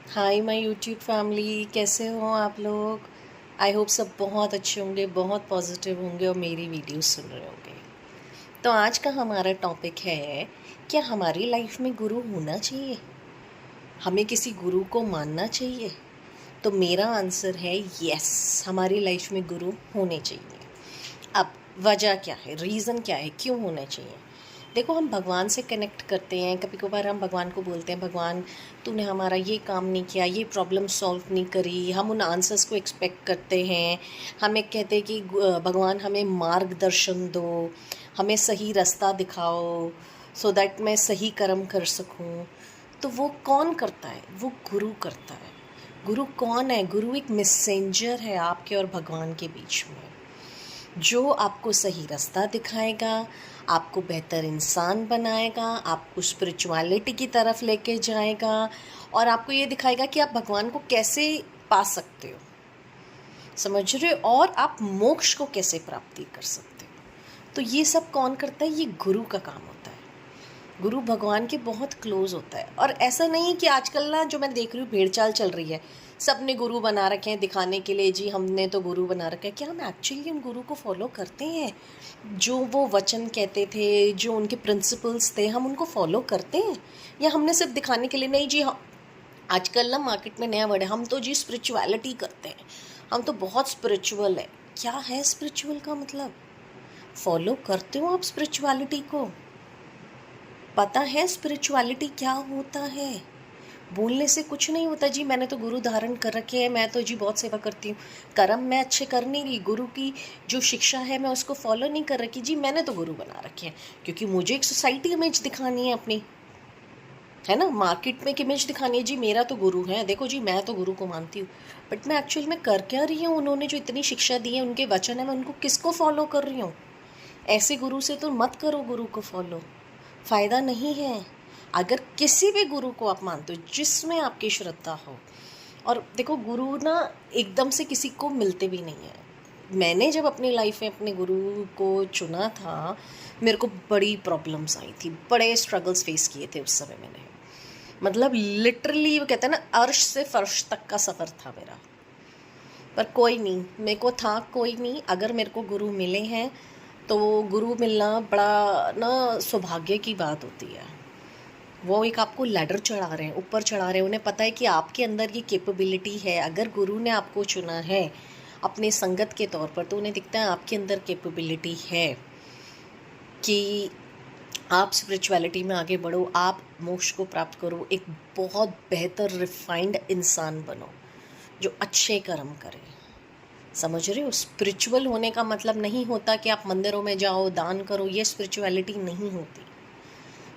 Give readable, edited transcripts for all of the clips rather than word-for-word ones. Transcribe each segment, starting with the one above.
Hi my YouTube family, कैसे हो आप लोग। आई होप सब बहुत अच्छे होंगे, बहुत पॉजिटिव होंगे और मेरी वीडियो सुन रहे होंगे। तो आज का हमारा टॉपिक है, क्या हमारी लाइफ में गुरु होना चाहिए, हमें किसी गुरु को मानना चाहिए। तो मेरा आंसर है यस, हमारी लाइफ में गुरु होने चाहिए। अब वजह क्या है, रीज़न क्या है, क्यों होना चाहिए। देखो, हम भगवान से कनेक्ट करते हैं, कभी कभार हम भगवान को बोलते हैं, भगवान तूने हमारा ये काम नहीं किया, ये प्रॉब्लम सॉल्व नहीं करी। हम उन आंसर्स को एक्सपेक्ट करते हैं। हमें कहते हैं कि भगवान हमें मार्गदर्शन दो, हमें सही रास्ता दिखाओ, सो दैट मैं सही कर्म कर सकूं। तो वो कौन करता है? वो गुरु करता है। गुरु कौन है? गुरु एक मैसेंजर है आपके और भगवान के बीच में, जो आपको सही रास्ता दिखाएगा, आपको बेहतर इंसान बनाएगा, आपको स्पिरिचुअलिटी की तरफ लेके जाएगा और आपको ये दिखाएगा कि आप भगवान को कैसे पा सकते हो, समझ रहे हो, और आप मोक्ष को कैसे प्राप्ति कर सकते हो। तो ये सब कौन करता है? ये गुरु का काम होता है। गुरु भगवान के बहुत क्लोज होता है। और ऐसा नहीं है कि आजकल ना, जो मैं देख रही हूँ भेड़ चाल चल रही है, सब ने गुरु बना रखे हैं दिखाने के लिए, जी हमने तो गुरु बना रखा है। क्या हम एक्चुअली उन गुरु को फॉलो करते हैं? जो वो वचन कहते थे, जो उनके प्रिंसिपल्स थे, हम उनको फॉलो करते हैं, या हमने सिर्फ दिखाने के लिए? नहीं जी, हम आजकल ना मार्केट में नया वर्ड है, हम तो जी स्पिरिचुअलिटी करते हैं, हम तो बहुत स्पिरिचुअल है। क्या है स्पिरिचुअल का मतलब? फॉलो करते हो आप स्पिरिचुअलिटी को? पता है स्पिरिचुअलिटी क्या होता है? बोलने से कुछ नहीं होता जी, मैंने तो गुरु धारण कर रखे हैं, मैं तो जी बहुत सेवा करती हूँ। कर्म मैं अच्छे कर नहीं रही, गुरु की जो शिक्षा है मैं उसको फॉलो नहीं कर रखी, जी मैंने तो गुरु बना रखे हैं क्योंकि मुझे एक सोसाइटी इमेज दिखानी है अपनी, है ना, मार्केट में एक इमेज दिखानी है, जी मेरा तो गुरु है, देखो जी मैं तो गुरु को मानती हूँ। बट मैं एक्चुअल में कर क्या रही हूँ? उन्होंने जो इतनी शिक्षा दी है, उनके वचन है, मैं उनको किसको फॉलो कर रही हूँ? ऐसे गुरु से तो मत करो गुरु को फॉलो, फ़ायदा नहीं है। अगर किसी भी गुरु को आप मानते हो जिसमें आपकी श्रद्धा हो, और देखो गुरु ना एकदम से किसी को मिलते भी नहीं है। मैंने जब अपनी लाइफ में अपने गुरु को चुना था, मेरे को बड़ी प्रॉब्लम्स आई थी, बड़े स्ट्रगल्स फेस किए थे उस समय मैंने। मतलब लिटरली वो कहते हैं ना, अर्श से फर्श तक का सफ़र था मेरा। पर कोई नहीं, मेरे को था कोई नहीं, अगर मेरे को गुरु मिले हैं तो गुरु मिलना बड़ा ना सौभाग्य की बात होती है। वो एक आपको लैडर चढ़ा रहे हैं, ऊपर चढ़ा रहे हैं, उन्हें पता है कि आपके अंदर ये कैपेबिलिटी है। अगर गुरु ने आपको चुना है अपने संगत के तौर पर, तो उन्हें दिखता है आपके अंदर कैपेबिलिटी है कि आप स्पिरिचुअलिटी में आगे बढ़ो, आप मोक्ष को प्राप्त करो, एक बहुत बेहतर रिफाइंड इंसान बनो जो अच्छे कर्म करे। समझ रहे हो? स्पिरिचुअल होने का मतलब नहीं होता कि आप मंदिरों में जाओ, दान करो, ये स्पिरिचुअलिटी नहीं होती।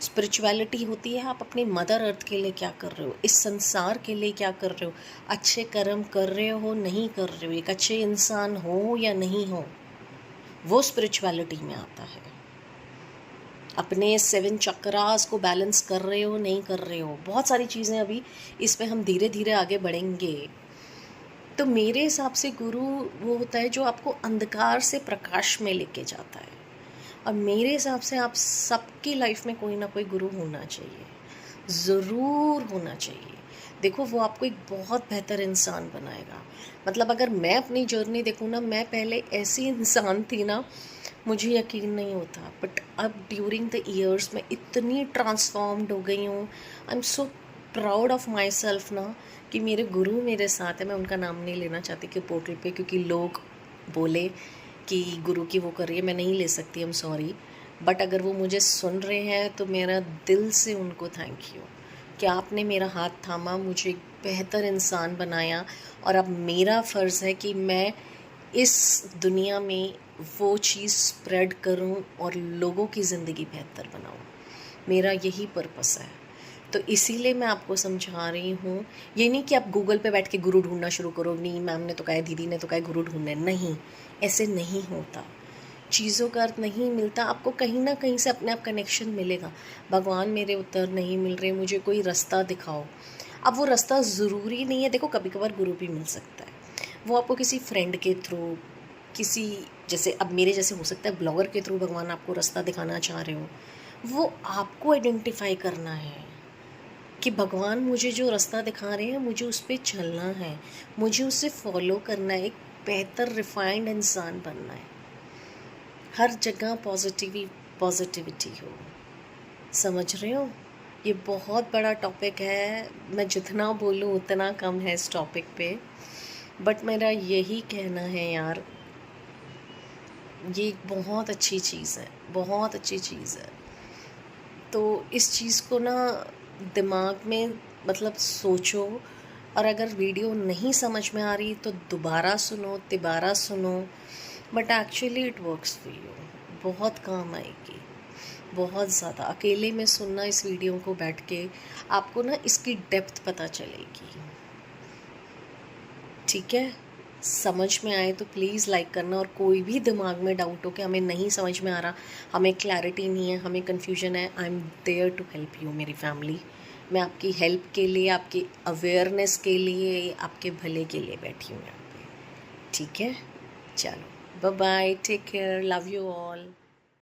स्पिरिचुअलिटी होती है आप अपनी मदर अर्थ के लिए क्या कर रहे हो, इस संसार के लिए क्या कर रहे हो, अच्छे कर्म कर रहे हो नहीं कर रहे हो, एक अच्छे इंसान हो या नहीं हो, वो स्पिरिचुअलिटी में आता है। अपने 7 चक्रास को बैलेंस कर रहे हो नहीं कर रहे हो, बहुत सारी चीज़ें अभी इस पे हम धीरे धीरे आगे बढ़ेंगे। तो मेरे हिसाब से गुरु वो होता है जो आपको अंधकार से प्रकाश में लेके जाता है। और मेरे हिसाब से आप सबकी लाइफ में कोई ना कोई गुरु होना चाहिए, ज़रूर होना चाहिए। देखो, वो आपको एक बहुत बेहतर इंसान बनाएगा। मतलब अगर मैं अपनी जर्नी देखूँ ना, मैं पहले ऐसी इंसान थी ना, मुझे यकीन नहीं होता, बट अब ड्यूरिंग द ईयर्स मैं इतनी ट्रांसफॉर्म्ड हो गई हूँ। I am so proud of my self ना, कि मेरे गुरु मेरे साथ है। मैं उनका नाम नहीं लेना चाहती कि पोर्टल पे, क्योंकि लोग बोले कि गुरु की वो कर रही है, मैं नहीं ले सकती, आई एम सॉरी। बट अगर वो मुझे सुन रहे हैं तो मेरा दिल से उनको थैंक यू कि आपने मेरा हाथ थामा, मुझे एक बेहतर इंसान बनाया। और अब मेरा फ़र्ज़ है कि मैं इस दुनिया में वो चीज़ स्प्रेड करूं और लोगों की ज़िंदगी बेहतर बनाऊं। मेरा यही पर्पस है। तो इसीलिए मैं आपको समझा रही हूँ। ये नहीं कि आप गूगल पे बैठ के गुरु ढूंढना शुरू करो, नहीं मैम ने तो कहा है, दीदी ने तो कहा है गुरु ढूंढने, नहीं, ऐसे नहीं होता। चीज़ों का अर्थ नहीं मिलता, आपको कहीं ना कहीं से अपने आप कनेक्शन मिलेगा। भगवान मेरे उत्तर नहीं मिल रहे, मुझे कोई रास्ता दिखाओ। अब वो रास्ता ज़रूरी नहीं है, देखो कभी कभार गुरु भी मिल सकता है, वो आपको किसी फ्रेंड के थ्रू, किसी जैसे अब मेरे जैसे हो सकता है ब्लॉगर के थ्रू भगवान आपको रास्ता दिखाना चाह रहे हो। वो आपको आइडेंटिफाई करना है। कि भगवान मुझे जो रास्ता दिखा रहे हैं मुझे उस पे चलना है, मुझे उसे फॉलो करना है, एक बेहतर रिफाइंड इंसान बनना है, हर जगह पॉजिटिविटी हो। समझ रहे हो? ये बहुत बड़ा टॉपिक है, मैं जितना बोलूँ उतना कम है इस टॉपिक पे, बट मेरा यही कहना है यार, ये एक बहुत अच्छी चीज़ है, बहुत अच्छी चीज़ है। तो इस चीज़ को ना दिमाग में मतलब सोचो, और अगर वीडियो नहीं समझ में आ रही तो दोबारा सुनो, तिबारा सुनो, but actually it works for you, बहुत काम आएगी, बहुत ज़्यादा। अकेले में सुनना इस वीडियो को बैठ के, आपको ना इसकी डेप्थ पता चलेगी। ठीक है, समझ में आए तो प्लीज़ लाइक करना, और कोई भी दिमाग में डाउट हो कि हमें नहीं समझ में आ रहा, हमें क्लैरिटी नहीं है, हमें कन्फ्यूजन है, I am there to help you मेरी फैमिली। मैं आपकी हेल्प के लिए, आपकी अवेयरनेस के लिए, आपके भले के लिए बैठी हूँ यहाँ पे। ठीक है, चलो bye bye, take care, love you all.